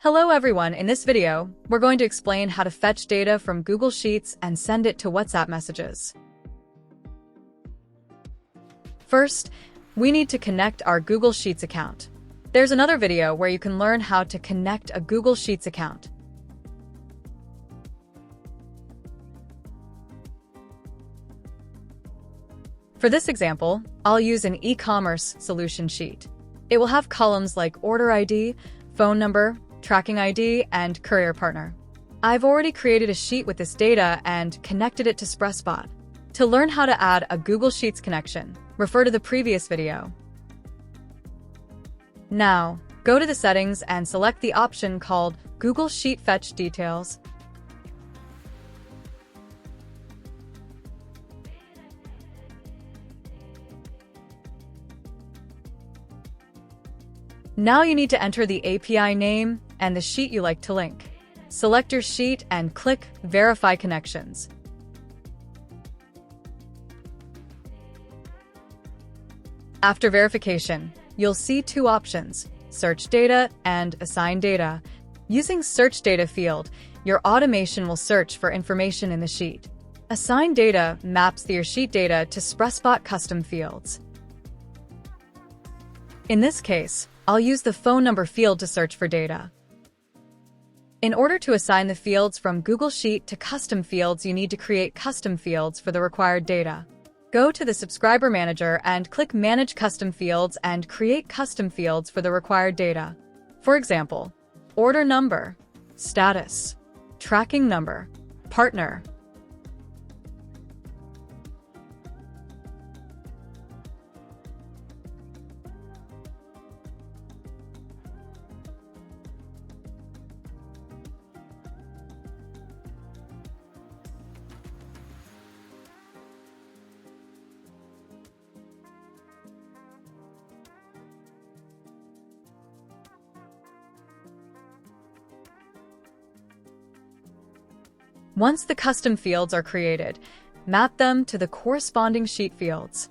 Hello everyone, in this video, we're going to explain how to fetch data from Google Sheets and send it to WhatsApp messages. First, we need to connect our Google Sheets account. There's another video where you can learn how to connect a Google Sheets account. For this example, I'll use an e-commerce solution sheet. It will have columns like order ID, phone number, tracking ID, and courier partner. I've already created a sheet with this data and connected it to Spreadsbot. To learn how to add a Google Sheets connection, refer to the previous video. Now, go to the settings and select the option called Google Sheet Fetch Details. Now you need to enter the API name and the sheet you like to link. Select your sheet and click Verify Connections. After verification, you'll see two options, Search Data and Assign Data. Using Search Data field, your automation will search for information in the sheet. Assign Data maps your sheet data to Spreadsbot custom fields. In this case, I'll use the phone number field to search for data. In order to assign the fields from Google Sheet to custom fields, you need to create custom fields for the required data. Go to the Subscriber Manager and click Manage Custom Fields and create custom fields for the required data. For example, order number, status, tracking number, partner. Once the custom fields are created, map them to the corresponding sheet fields.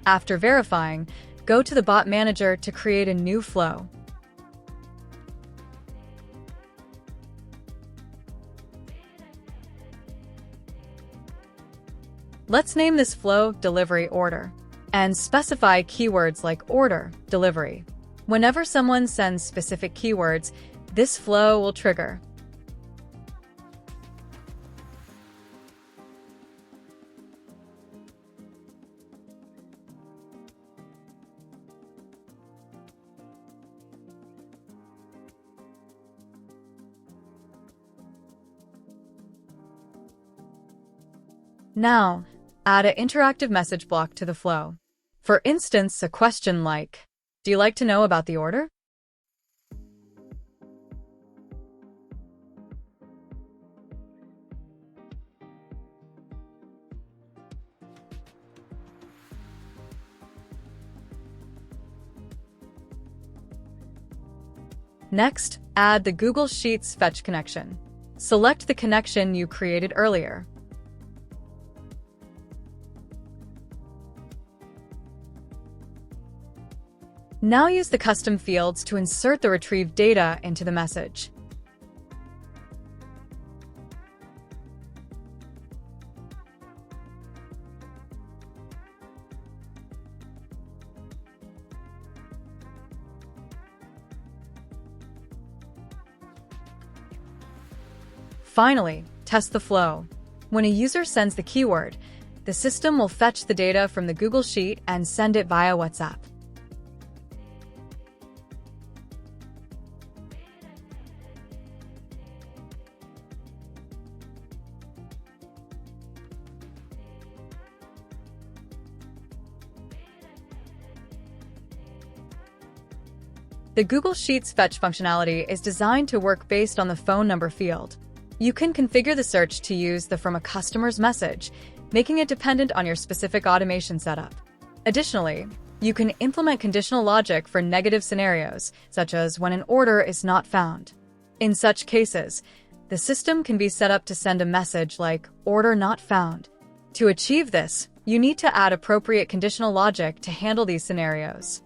After verifying, go to the Bot Manager to create a new flow. Let's name this flow Delivery Order and specify keywords like order, delivery. Whenever someone sends specific keywords, this flow will trigger. Now, add an interactive message block to the flow. For instance, a question like, "Do you like to know about the order?" Next, add the Google Sheets Fetch connection. Select the connection you created earlier. Now use the custom fields to insert the retrieved data into the message. Finally, test the flow. When a user sends the keyword, the system will fetch the data from the Google Sheet and send it via WhatsApp. The Google Sheets Fetch functionality is designed to work based on the phone number field. You can configure the search to use the From a Customer's message, making it dependent on your specific automation setup. Additionally, you can implement conditional logic for negative scenarios, such as when an order is not found. In such cases, the system can be set up to send a message like "order not found." To achieve this, you need to add appropriate conditional logic to handle these scenarios.